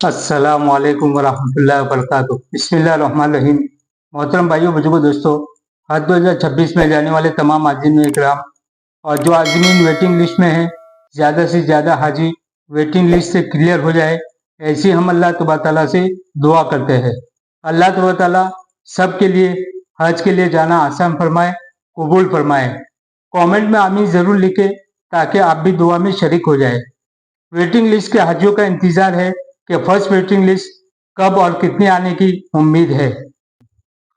अस्सलामुअलैकुम वरहमतुल्लाहि वबरकातुहू। बिस्मिल्लाहिर्रहमानिर्रहीम। मोहतरम भाइयों बुजुर्गों दोस्तों, हज 2026 में जाने वाले तमाम हाजिरीन इकराम और जो आज़मीन वेटिंग लिस्ट में हैं, ज़्यादा से ज़्यादा हाजी वेटिंग लिस्ट से क्लियर हो जाए, ऐसी हम अल्लाह तबारक ताला से दुआ करते हैं। अल्लाह तबारक ताला सबके लिए हज के लिए जाना आसान फरमाए, कबूल फरमाए। कमेंट में आमीन ज़रूर लिखें ताकि आप भी दुआ में शरीक हो जाए। वेटिंग लिस्ट के हाजियों का इंतजार है कि फर्स्ट वेटिंग लिस्ट कब और कितने आने की उम्मीद है।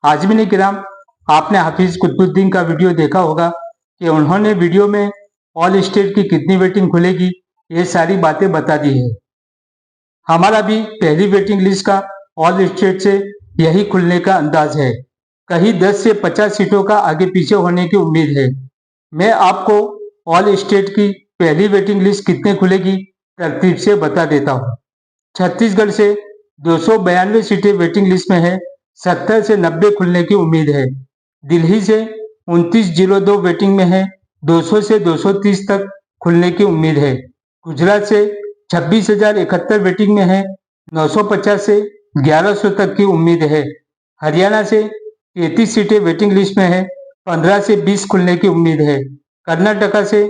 आज़मीन किराम, आपने हाफिज कुतुबुद्दीन का वीडियो देखा होगा कि उन्होंने वीडियो में ऑल स्टेट की कितनी वेटिंग खुलेगी ये सारी बातें बता दी है। हमारा भी पहली वेटिंग लिस्ट का ऑल स्टेट से यही खुलने का अंदाज है। कहीं 10 से 50 सीटों का आगे पीछे होने की उम्मीद है। मैं आपको ऑल स्टेट की पहली वेटिंग लिस्ट कितने खुलेगी तरतीब से बता देता हूँ। छत्तीसगढ़ से 292 सीटें वेटिंग लिस्ट में है, 70 से 90 खुलने की उम्मीद है। दिल्ली से 2902 वेटिंग में है, 200 से 230 तक खुलने की उम्मीद है। गुजरात से 26,071 वेटिंग में है, 950 से 1100 तक की उम्मीद है। हरियाणा से 33 सीटें वेटिंग लिस्ट में है, 15 से 20 खुलने की उम्मीद है। कर्नाटका से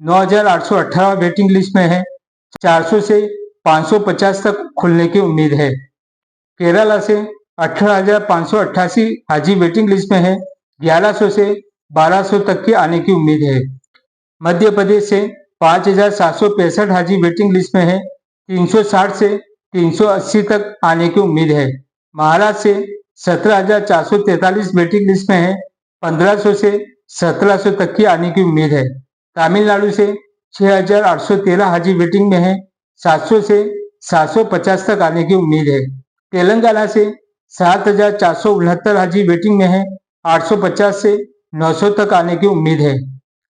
9,818 वेटिंग लिस्ट में है, 400 से 550 तक खुलने की उम्मीद है। केरला से 18,588 हाजी वेटिंग लिस्ट में है, 1100 से 1200 तक की आने की उम्मीद है। मध्य प्रदेश से 5,765 हाजी वेटिंग लिस्ट में है, 360 से 380 तक आने की उम्मीद है। महाराष्ट्र से 17,443 वेटिंग लिस्ट में है, 1500 से 1700 तक की आने की उम्मीद है। तमिलनाडु से 6,813 हाजी वेटिंग में है, 700 से 750 तक आने की उम्मीद है। तेलंगाना से 7,469 हाजी वेटिंग में है, 850 से 900 तक आने की उम्मीद है।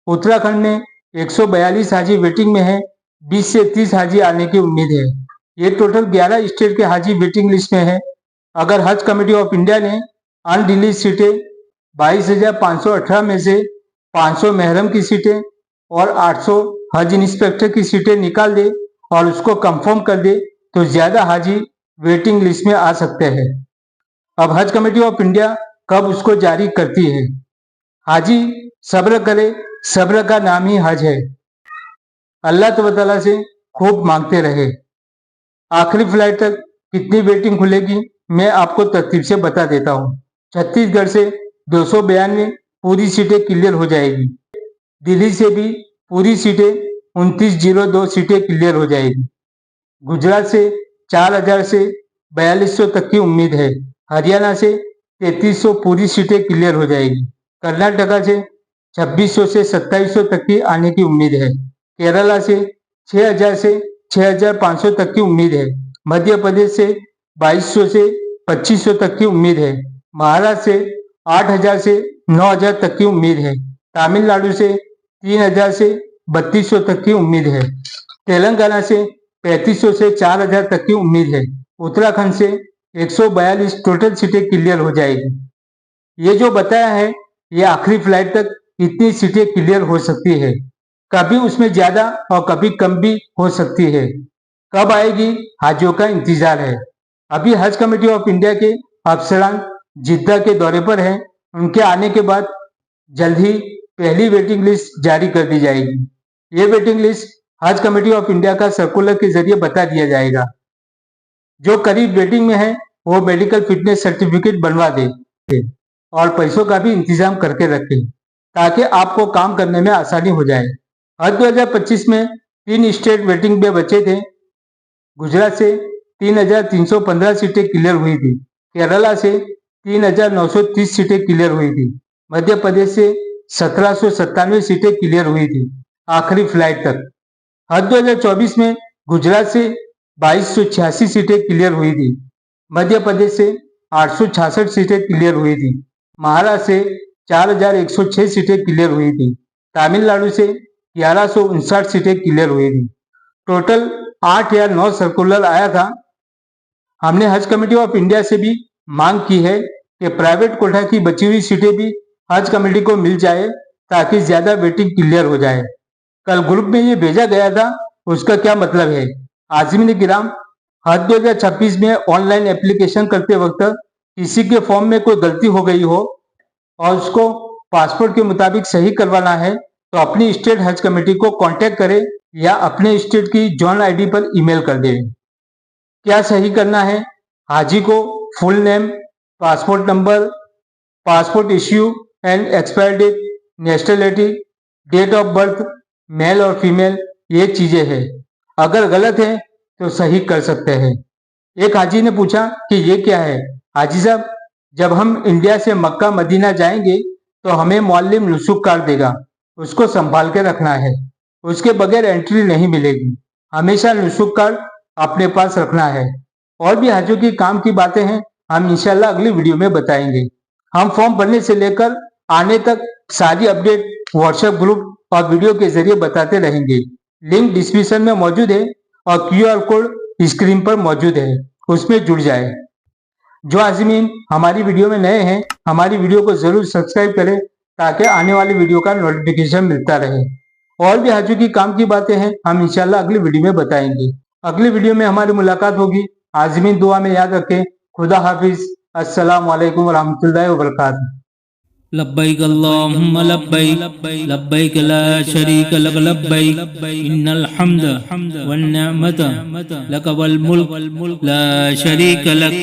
उत्तराखंड में 142 हाजी वेटिंग में है, 20 से 30 हाजी आने की उम्मीद है। ये टोटल 11 स्टेट के हाजी वेटिंग लिस्ट में है। अगर हज कमेटी ऑफ इंडिया ने अनरिलीज सीटें 22,518 में से 500 महरम की सीटें और 800 हज इंस्पेक्टर की सीटें निकाल दे और उसको कंफर्म कर दे तो ज्यादा हाजी वेटिंग लिस्ट में आ सकते हैं। अब हज कमेटी ऑफ इंडिया कब उसको जारी करती है। हाजी सब्र करे, सब्र का नाम ही हज है। अल्लाह तआला से खूब मांगते रहे। आखिरी फ्लाइट तक कितनी वेटिंग खुलेगी मैं आपको तरतीब से बता देता हूँ। छत्तीसगढ़ से 292 पूरी सीटें क्लियर हो जाएगी। दिल्ली से भी पूरी सीटें 2902 सीटें क्लियर हो जाएगी। गुजरात से 4,000 से 4,200 तक की उम्मीद है। हरियाणा से 3,300 पूरी सीटें क्लियर हो जाएगी। कर्नाटका से 2,600 से 2,700 तक की आने की उम्मीद है। केरला से 6,000 से 6,500 तक की उम्मीद है। मध्य प्रदेश से 2,200 से 2,500 तक की उम्मीद है। महाराष्ट्र से 8,000 से 9,000 तक की उम्मीद है। तमिलनाडु से 3,000 से 3,200 तक की उम्मीद है। तेलंगाना से 3,500 से 4,000 तक की उम्मीद है। उत्तराखंड से 142 टोटल सीटें क्लियर हो जाएगी। ये जो बताया है ये आखिरी फ्लाइट तक इतनी सीटें क्लियर हो सकती है। कभी उसमें ज्यादा और कभी कम भी हो सकती है। कब आएगी हाजियों का इंतजार है। अभी हज कमेटी ऑफ इंडिया के अफसरान जिद्दा के दौरे पर हैं। उनके आने के बाद जल्द ही पहली वेटिंग लिस्ट जारी कर दी जाएगी। ये वेटिंग लिस्ट हज कमेटी ऑफ इंडिया का सर्कुलर के जरिए बता दिया जाएगा। जो करीब वेटिंग में है वो मेडिकल फिटनेस सर्टिफिकेट बनवा दे और पैसों का भी इंतजाम करके रखे ताकि आपको काम करने में आसानी हो जाए। हज 2025 में 3 स्टेट वेटिंग में बचे थे। गुजरात से 3,315 सीटें क्लियर हुई थी। केरला से 3,930 सीटें क्लियर हुई थी। मध्य प्रदेश से 1,797 सीटें क्लियर हुई थी आखिरी फ्लाइट तक। हज 2024 में गुजरात से 2,286 सीटें क्लियर हुई थी। मध्य प्रदेश से 866 सीटें क्लियर हुई थी। महाराष्ट्र से 4,106 सीटें क्लियर हुई थी। तमिलनाडु से 1,159 सीटें क्लियर हुई थी। टोटल 8 या 9 सर्कुलर आया था। हमने हज कमेटी ऑफ इंडिया से भी मांग की है कि प्राइवेट कोटा की बची हुई सीटें भी हज कमेटी को मिल जाए ताकि ज्यादा वेटिंग क्लियर हो जाए। कल ग्रुप में ये भेजा गया था, उसका क्या मतलब है। आज़मीन किराम, हज 2026 में ऑनलाइन एप्लीकेशन करते वक्त किसी के फॉर्म में कोई गलती हो गई हो और उसको पासपोर्ट के मुताबिक सही करवाना है तो अपनी स्टेट हज कमेटी को कांटेक्ट करें या अपने स्टेट की जोन आईडी पर ईमेल कर दें। क्या सही करना है? हाजी को full name, passport number, passport issue and expire date, nationality, date of birth, male और फीमेल, ये चीजें हैं। अगर गलत है तो सही कर सकते हैं। एक हाजी ने पूछा कि ये क्या है? हाजी साहब, जब हम इंडिया से मक्का मदीना जाएंगे तो हमें मौलिम लुसुक कार्ड देगा, उसको संभाल के रखना है, उसके बगैर एंट्री नहीं मिलेगी। हमेशा लुसुक कार्ड अपने पास रखना है। और भी हाजियों की काम की बातें हैं, हम इंशाल्लाह अगली वीडियो में बताएंगे। हम फॉर्म भरने से लेकर आने तक सारी अपडेट व्हाट्सएप ग्रुप और वीडियो के जरिए बताते रहेंगे। लिंक डिस्क्रिप्शन में मौजूद है और QR कोड स्क्रीन पर मौजूद है, उसमें जुड़ जाए। जो आज़मीन हमारी वीडियो में नए हैं, हमारी वीडियो को जरूर सब्सक्राइब करें ताकि आने वाली वीडियो का नोटिफिकेशन मिलता रहे। और भी हाजियों की काम की बातें हैं, हम इंशाल्लाह अगली वीडियो में बताएंगे। अगली वीडियो में हमारी मुलाकात होगी। आज़मीन दुआ में याद रखें। खुदा हाफिज। अस्सलाम वालेकुम वरहमतुल्लाहि वबरकातुहू। लब्बैक अल्लाहुम्मा लब्बैक लब्बैक ला शरीक लक लब्बैक इन्नल हम्द वन निअमत लक वल मुल्क ला शरीक लक।